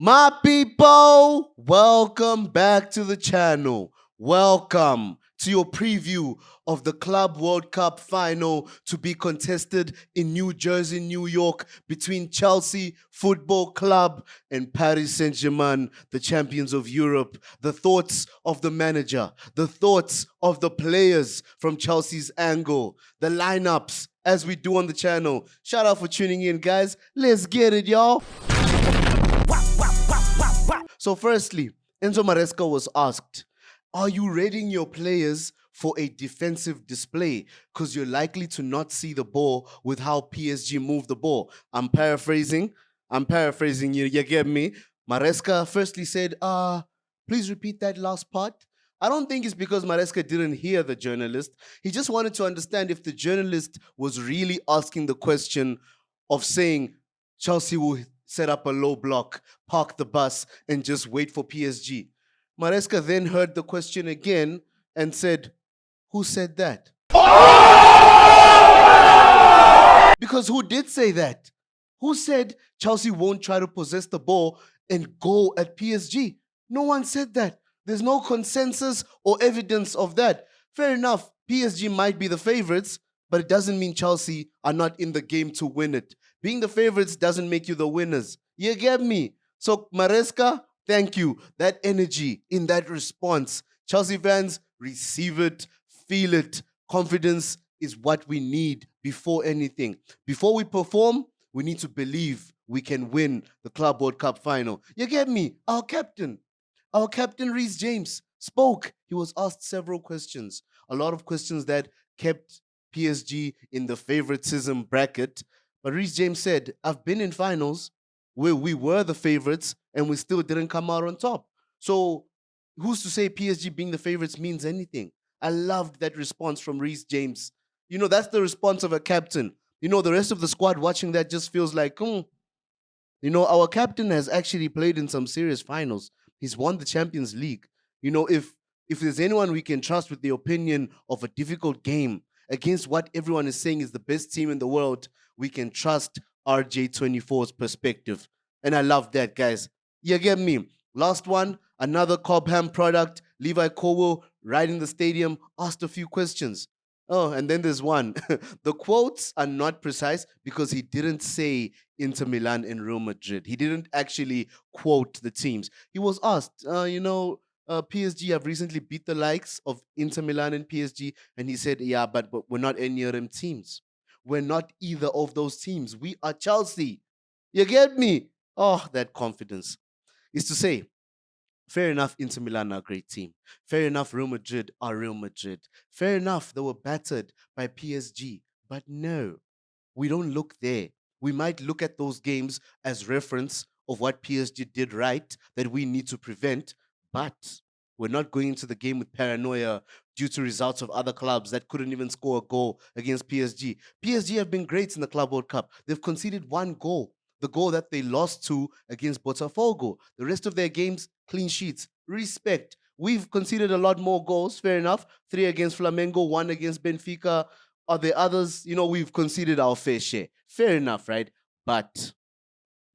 My people, welcome back to the channel. Welcome to your preview of the Club World Cup final to be contested in New Jersey, New York, between Chelsea Football Club and Paris Saint-Germain, the champions of Europe. The thoughts of the manager, the thoughts of the players from Chelsea's angle, the lineups as we do on the channel. Shout out for tuning in, guys. Let's get it, y'all. So, firstly, Enzo Maresca was asked, are you readying your players for a defensive display? Because you're likely to not see the ball with how PSG move the ball. I'm paraphrasing. You get me? Maresca firstly said, please repeat that last part. I don't think it's because Maresca didn't hear the journalist. He just wanted to understand if the journalist was really asking the question of saying Chelsea will set up a low block, park the bus, and just wait for PSG. Maresca then heard the question again and said, who said that? Because who did say that? Who said Chelsea won't try to possess the ball and go at PSG? No one said that. There's no consensus or evidence of that. Fair enough, PSG might be the favorites, but it doesn't mean Chelsea are not in the game to win it. Being the favorites doesn't make you the winners. You get me? So, Maresca, thank you. That energy in that response. Chelsea fans, receive it, feel it. Confidence is what we need before anything. Before we perform, we need to believe we can win the Club World Cup final. You get me? Our captain Reece James spoke. He was asked several questions, a lot of questions that kept PSG in the favoritism bracket. But Reece James said, I've been in finals where we were the favorites and we still didn't come out on top. So who's to say PSG being the favorites means anything? I loved that response from Reece James. That's the response of a captain. The rest of the squad watching that just feels like, our captain has actually played in some serious finals. He's won the Champions League. If there's anyone we can trust with the opinion of a difficult game against what everyone is saying is the best team in the world, we can trust RJ24's perspective. And I love that, guys. You get me? Last one, another Cobham product. Levi Colwell, right in the stadium, asked a few questions. Oh, and then there's one. The quotes are not precise because he didn't say Inter Milan and Real Madrid. He didn't actually quote the teams. He was asked, PSG have recently beat the likes of Inter Milan and PSG. And he said, yeah, but we're not any of them teams. We're not either of those teams. We are Chelsea. You get me? Oh, that confidence. Is to say, fair enough, Inter Milan are a great team. Fair enough, Real Madrid are Real Madrid. Fair enough, they were battered by PSG. But no, we don't look there. We might look at those games as reference of what PSG did right that we need to prevent, but we're not going into the game with paranoia due to results of other clubs that couldn't even score a goal against PSG. PSG have been great in the Club World Cup. They've conceded one goal, the goal that they lost to against Botafogo. The rest of their games, clean sheets. Respect. We've conceded a lot more goals, fair enough. 3 against Flamengo, 1 against Benfica. Are there others? We've conceded our fair share. Fair enough, right? But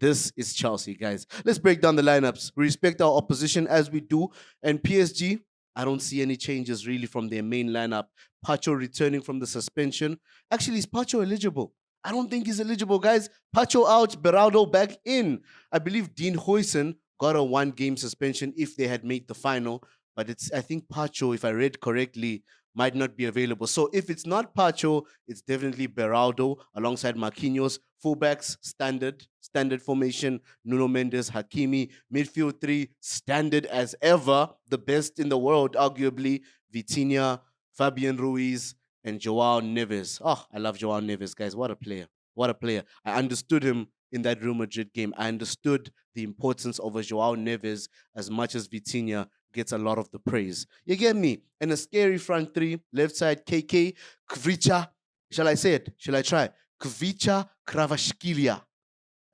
this is Chelsea, guys. Let's break down the lineups. We respect our opposition as we do. And PSG, I don't see any changes really from their main lineup. Pacho returning from the suspension. Actually, is Pacho eligible? I don't think he's eligible, guys. Pacho out, Beraldo back in. I believe Dean Huijsen got a 1-game suspension if they had made the final. But I think Pacho, if I read correctly, might not be available. So if it's not Pacho, it's definitely Beraldo alongside Marquinhos. Fullbacks, standard formation. Nuno Mendes, Hakimi. Midfield 3, standard as ever. The best in the world, arguably. Vitinha, Fabian Ruiz, and Joao Neves. Oh, I love Joao Neves, guys. What a player. What a player. I understood him in that Real Madrid game. I understood the importance of a Joao Neves as much as Vitinha gets a lot of the praise. You get me? And a scary front 3, left side KK, Kvicha. Shall I say it? Shall I try? Kvicha Kravashkilia.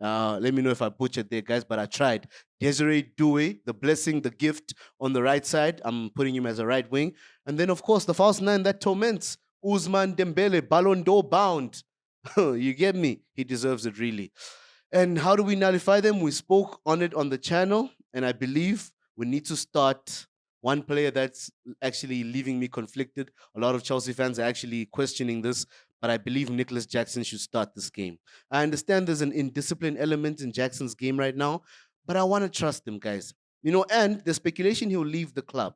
Let me know if I butchered there, guys, but I tried. Desiree Doué, the blessing, the gift on the right side. I'm putting him as a right wing. And then, of course, the false 9 that torments Ousmane Dembele, Ballon d'Or bound. You get me? He deserves it, really. And how do we nullify them? We spoke on it on the channel, and I believe we need to start one player that's actually leaving me conflicted. A lot of Chelsea fans are actually questioning this, but I believe Nicholas Jackson should start this game. I understand there's an indiscipline element in Jackson's game right now, but I want to trust him, guys. And the speculation he'll leave the club.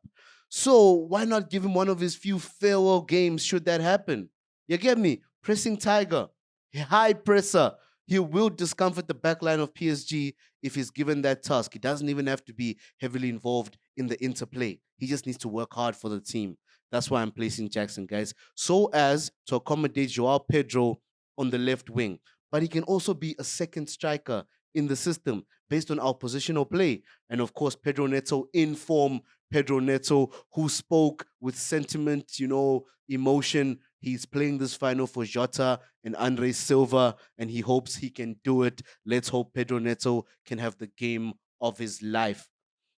So why not give him one of his few farewell games should that happen? You get me? Pressing Tiger, high presser. He will discomfort the backline of PSG if he's given that task. He doesn't even have to be heavily involved in the interplay. He just needs to work hard for the team. That's why I'm placing Jackson, guys, so as to accommodate Joao Pedro on the left wing. But he can also be a second striker in the system based on our positional play. And of course, Pedro Neto in form. Pedro Neto, who spoke with sentiment, emotion. He's playing this final for Jota and Andre Silva, and he hopes he can do it. Let's hope Pedro Neto can have the game of his life.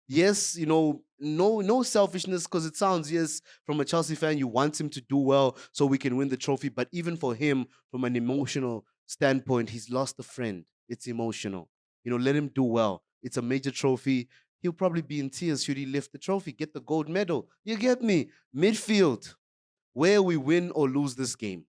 Yes, no selfishness, because it sounds, yes, from a Chelsea fan, you want him to do well so we can win the trophy. But even for him, from an emotional standpoint, he's lost a friend. It's emotional. Let him do well. It's a major trophy. He'll probably be in tears should he lift the trophy, get the gold medal. You get me? Midfield, where we win or lose this game,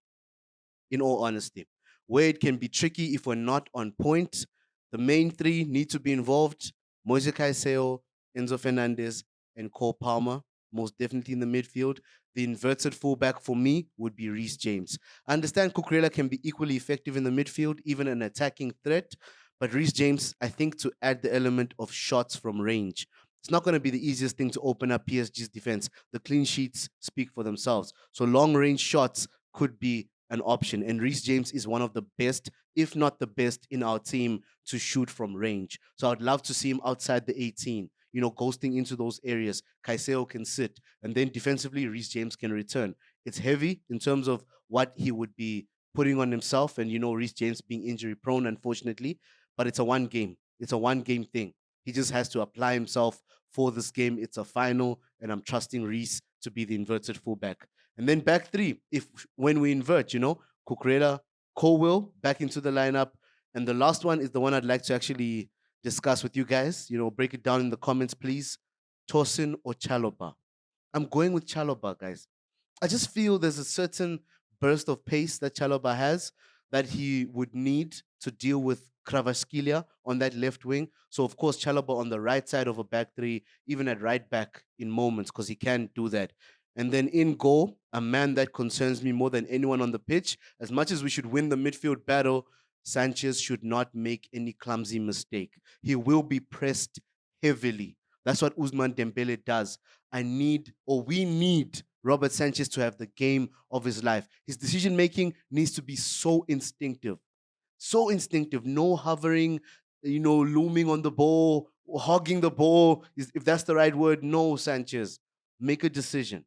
in all honesty. Where it can be tricky if we're not on point. The main three need to be involved. Moise Caicedo, Enzo Fernandez, and Cole Palmer, most definitely in the midfield. The inverted fullback for me would be Reece James. I understand Cucurella can be equally effective in the midfield, even an attacking threat. But Reece James, I think, to add the element of shots from range. It's not going to be the easiest thing to open up PSG's defense. The clean sheets speak for themselves. So long range shots could be an option. And Reece James is one of the best, if not the best, in our team to shoot from range. So I'd love to see him outside the 18, ghosting into those areas. Caicedo can sit. And then defensively, Reece James can return. It's heavy in terms of what he would be putting on himself. And, Reece James being injury prone, unfortunately. But it's a one game. It's a one game thing. He just has to apply himself for this game. It's a final, and I'm trusting Reece to be the inverted fullback. And then back three, when we invert, Cucurella, Colwill back into the lineup. And the last one is the one I'd like to actually discuss with you guys. Break it down in the comments, please. Tosin or Chaloba? I'm going with Chaloba, guys. I just feel there's a certain burst of pace that Chaloba has that he would need to deal with Kvaratskhelia on that left wing. So, of course, Chaloba on the right side of a back three, even at right back in moments, because he can do that. And then in goal, a man that concerns me more than anyone on the pitch. As much as we should win the midfield battle, Sanchez should not make any clumsy mistake. He will be pressed heavily. That's what Ousmane Dembele does. We need Robert Sanchez to have the game of his life. His decision making needs to be so instinctive. So instinctive. No hovering, looming on the ball, hogging the ball, if that's the right word. No, Sanchez. Make a decision.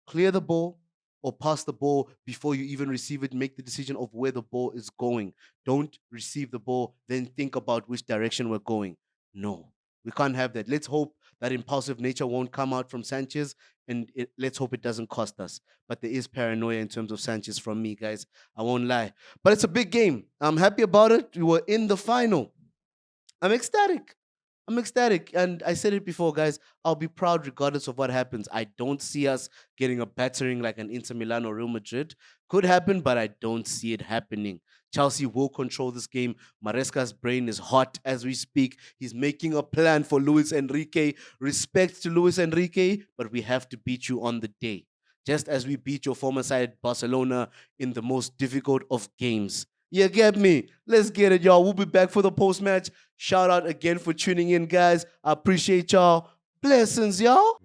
Clear the ball or pass the ball before you even receive it. Make the decision of where the ball is going. Don't receive the ball, then think about which direction we're going. No, we can't have that. Let's hope that impulsive nature won't come out from Sanchez, and let's hope it doesn't cost us. But there is paranoia in terms of Sanchez from me, guys. I won't lie. But it's a big game. I'm happy about it. We were in the final. I'm ecstatic. And I said it before, guys. I'll be proud regardless of what happens. I don't see us getting a battering like an Inter Milan or Real Madrid. Could happen, but I don't see it happening. Chelsea will control this game. Maresca's brain is hot as we speak. He's making a plan for Luis Enrique. Respect to Luis Enrique, but we have to beat you on the day. Just as we beat your former side, Barcelona, in the most difficult of games. You get me? Let's get it, y'all. We'll be back for the post-match. Shout out again for tuning in, guys. I appreciate y'all. Blessings, y'all.